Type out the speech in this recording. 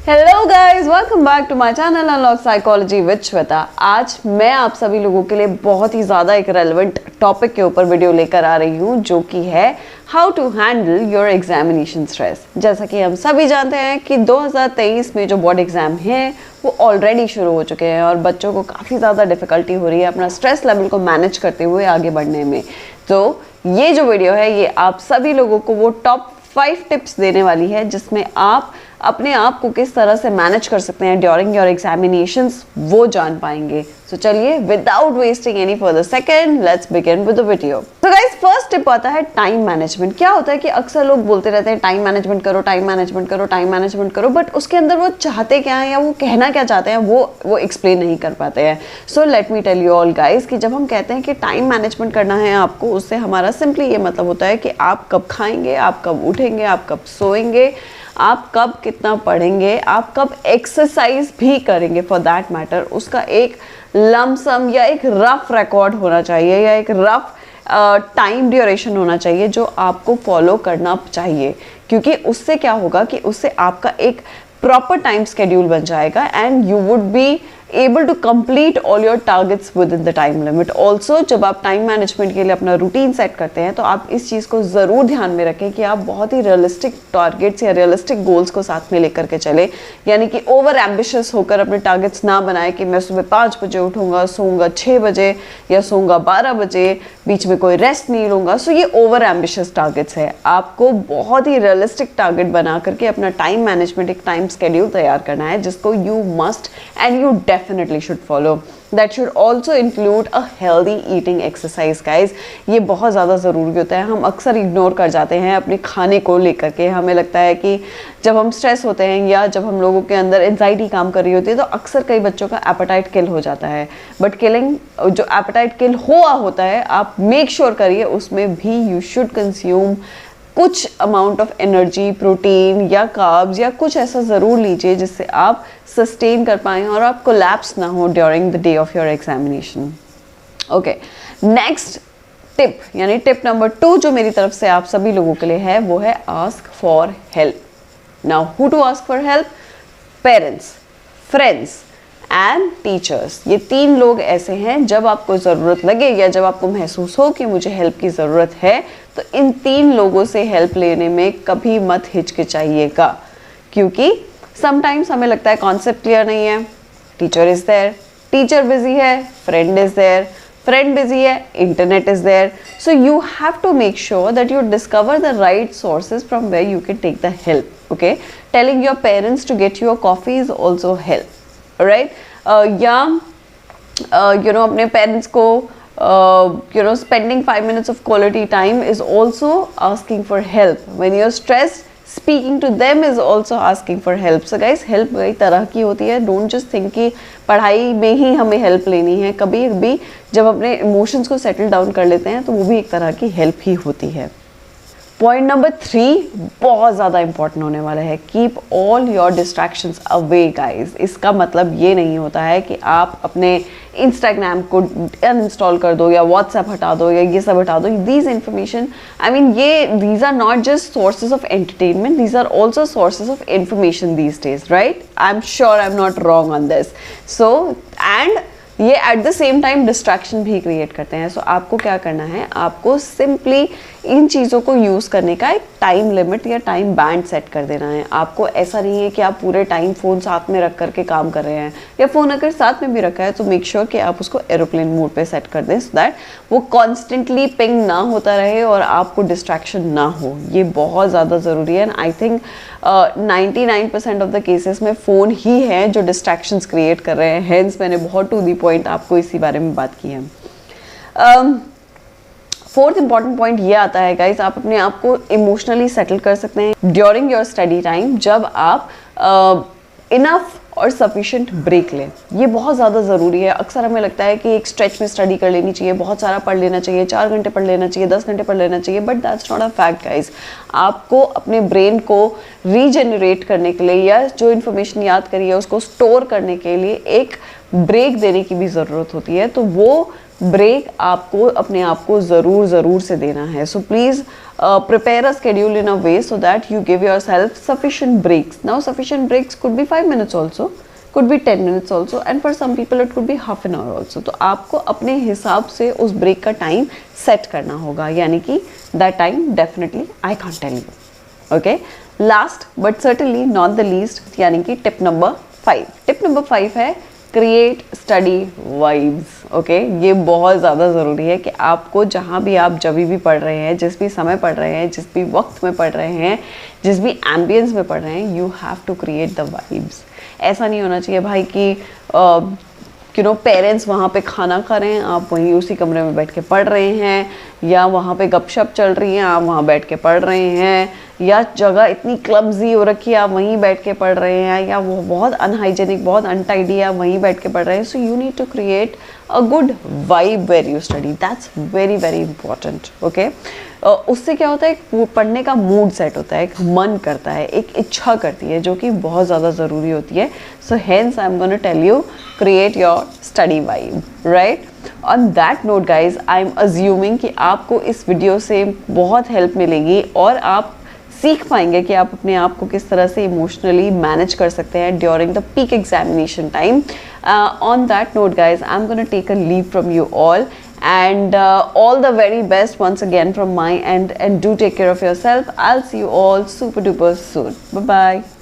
Hello guys, welcome back to my channel unlock psychology with Shweta. आज मैं आप सभी लोगों के लिए बहुत ही ज़्यादा एक रेलेवेंट टॉपिक के ऊपर वीडियो लेकर आ रही हूँ, जो कि है how to handle your examination stress. जैसा कि हम सभी जानते हैं कि 2023 में जो बोर्ड एग्ज़ाम है वो ऑलरेडी शुरू हो चुके हैं और बच्चों को काफ़ी ज़्यादा डिफ़िकल्टी हो रही है अपना स्ट्रेस लेवल को मैनेज करते हुए आगे बढ़ने में। तो ये जो वीडियो है ये आप सभी लोगों को वो टॉप 5 टिप्स देने वाली है जिसमें आप अपने आप को किस तरह से मैनेज कर सकते हैं ड्यूरिंग योर एग्जामिनेशंस, वो जान पाएंगे। सो चलिए without wasting any further second let's begin with the video. तो गाइस, फर्स्ट टिप आता है टाइम मैनेजमेंट। क्या होता है कि अक्सर लोग बोलते रहते हैं टाइम मैनेजमेंट करो, टाइम मैनेजमेंट करो, टाइम मैनेजमेंट करो, बट उसके अंदर वो चाहते क्या हैं या वो कहना क्या चाहते हैं वो एक्सप्लेन नहीं कर पाते हैं। So let me tell you all guys कि जब हम कहते हैं कि टाइम मैनेजमेंट करना है आपको, उससे हमारा सिंपली ये मतलब होता है कि आप कब खाएंगे, आप कब उठेंगे, आप कब सोएंगे, आप कब कितना पढ़ेंगे, आप कब एक्सरसाइज भी करेंगे फॉर दैट मैटर। उसका एक लमसम या एक रफ रिकॉर्ड होना चाहिए या एक रफ टाइम ड्यूरेशन होना चाहिए जो आपको फॉलो करना चाहिए, क्योंकि उससे क्या होगा कि उससे आपका एक प्रॉपर टाइम स्केड्यूल बन जाएगा and you would be able to complete all your targets within the time limit. Also, जब आप टाइम मैनेजमेंट के लिए अपना रूटीन सेट करते हैं तो आप इस चीज़ को ज़रूर ध्यान में रखें कि आप बहुत ही रियलिस्टिक टारगेट्स या रियलिस्टिक गोल्स को साथ में लेकर के चले, यानी कि ओवर एम्बिशियस होकर अपने टारगेट्स ना बनाए कि मैं सुबह 5 बजे उठूंगा, सोऊंगा 6 बजे या सोऊंगा 12 बजे, बीच में कोई रेस्ट नहीं लूँगा। सो ये ओवर एम्बिशियस टारगेट्स है। आपको बहुत ही रियलिस्टिक टारगेट बना करके अपना टाइम मैनेजमेंट, एक टाइम स्केड्यूल तैयार करना है जिसको you must and you definitely should follow. That should also include a healthy eating exercise guys. ये बहुत ज़्यादा ज़रूरी होता है। हम अक्सर इग्नोर कर जाते हैं अपने खाने को लेकर के। हमें लगता है कि जब हम स्ट्रेस होते हैं या जब हम लोगों के अंदर एंजाइटी काम कर रही होती है तो अक्सर कई बच्चों का एपेटाइट किल हो जाता है। बट किलिंग जो एपेटाइट किल हुआ होता है, आप मेक श्योर करिए उसमें भी यू शुड कंज्यूम कुछ अमाउंट ऑफ एनर्जी, प्रोटीन या कार्ब्स या कुछ ऐसा ज़रूर लीजिए जिससे आप सस्टेन कर पाएँ और आप कोलैप्स ना हो during the day of your examination. Okay, next tip यानी टिप नंबर 2 जो मेरी तरफ से आप सभी लोगों के लिए है वो है ask for help. Now who to ask for help? Parents, friends and teachers. ये 3 लोग ऐसे हैं जब आपको ज़रूरत लगे या जब आपको महसूस हो कि मुझे हेल्प की ज़रूरत है तो इन 3 लोगों से हेल्प लेने में कभी मत हिचकिचाइएगा, क्योंकि समटाइम्स हमें लगता है कॉन्सेप्ट क्लियर नहीं है, teacher is there, teacher busy है, friend is there, friend busy है, internet is there. So you have to make sure that you discover the right sources from where you can take the help. Okay, telling your parents to get your coffee is also help, right? या अपने parents को spending 5 minutes of quality time is also asking for help. When you're stressed, speaking to them is also asking for help. So guys, help कई तरह की होती है। Don't just think कि पढ़ाई में ही हमें help लेनी है। कभी भी जब अपने emotions को settle down कर लेते हैं तो वो भी एक तरह की help ही होती है। पॉइंट नंबर 3 बहुत ज़्यादा इंपॉर्टेंट होने वाला है। Keep all your distractions away guys. इसका मतलब ये नहीं होता है कि आप अपने इंस्टाग्राम को अनइंस्टॉल कर दो या व्हाट्सएप हटा दो या ये सब हटा दो। These information these are not just sources of entertainment, these are also sources of information these days, right? I am sure I am not wrong on this. So and ये at the same time distraction भी create करते हैं। सो आपको क्या करना है, आपको simply in चीज़ों को यूज़ करने का एक टाइम लिमिट या टाइम बैंड सेट कर देना है। आपको ऐसा नहीं है कि आप पूरे टाइम फ़ोन साथ में रख करके काम कर रहे हैं, या फ़ोन अगर साथ में भी रखा है तो मेक श्योर कि आप उसको एरोप्लेन मोड पे सेट कर दें सो दैट वो कॉन्स्टेंटली पिंग ना होता रहे और आपको डिस्ट्रैक्शन ना हो। ये बहुत ज़्यादा ज़रूरी है and I think 99% of the cases में फ़ोन ही है जो डिस्ट्रैक्शंस क्रिएट कर रहे हैं। हेंस मैंने बहुत टू दी पॉइंट आपको इसी बारे में बात की है। 4th इंपॉर्टेंट पॉइंट ये आता है गाइज, आप अपने आप को इमोशनली सेटल कर सकते हैं ड्यूरिंग योर स्टडी टाइम जब आप इनफ और सफिशिएंट ब्रेक लें। ये बहुत ज़्यादा ज़रूरी है। अक्सर हमें लगता है कि एक स्ट्रेच में स्टडी कर लेनी चाहिए, बहुत सारा पढ़ लेना चाहिए, 4 घंटे पढ़ लेना चाहिए, 10 घंटे पढ़ लेना चाहिए, but that's not a fact guys. आपको अपने ब्रेन को रीजनरेट करने के लिए या जो इन्फॉर्मेशन याद करी है उसको स्टोर करने के लिए एक ब्रेक देने की भी ज़रूरत होती है। तो वो ब्रेक आपको अपने आप को ज़रूर से देना है. So please prepare a schedule in a way so that you give yourself sufficient breaks. Now sufficient breaks could be 5 minutes also, could be 10 minutes also, and for some people it could be half an hour also. तो आपको अपने हिसाब से उस break का time set करना होगा, यानी कि that time definitely I can't tell you. Okay, last but certainly not the least, यानी कि टिप नंबर 5. टिप नंबर 5 है क्रिएट स्टडी वाइब्स. ओके, ये बहुत ज़्यादा ज़रूरी है कि आपको जहाँ भी आप जब भी पढ़ रहे हैं, जिस भी समय पढ़ रहे हैं, जिस भी वक्त में पढ़ रहे हैं, जिस भी एम्बियंस में पढ़ रहे हैं, you have to create the vibes. ऐसा नहीं होना चाहिए भाई कि पेरेंट्स वहाँ पे खाना खा रहे हैं, आप वहीं उसी कमरे में बैठ के पढ़ रहे हैं, या वहाँ पे गपशप चल रही है, आप वहाँ बैठ के पढ़ रहे हैं, या जगह इतनी क्लमजी हो रखी है आप वहीं बैठ के पढ़ रहे हैं, या वो बहुत अनहाइजेनिक, बहुत अनटाइडी है, आप वहीं बैठ के पढ़ रहे हैं. So you need to create a good vibe where you study. That's very important. Okay, उससे क्या होता है, पढ़ने का मूड सेट होता है, एक मन करता है, एक इच्छा करती है, जो कि बहुत ज़्यादा ज़रूरी होती है. So hence I am gonna tell you, create your study vibe, right. On that note guys, I am assuming कि आपको इस वीडियो से बहुत हेल्प मिलेगी और आप सीख पाएंगे कि आप अपने आप को किस तरह से इमोशनली मैनेज कर सकते हैं during the peak examination time. On that note guys, I am gonna take a leave from you all, and all the very best once again from my end, and do take care of yourself. I'll see you all super duper soon. Bye bye.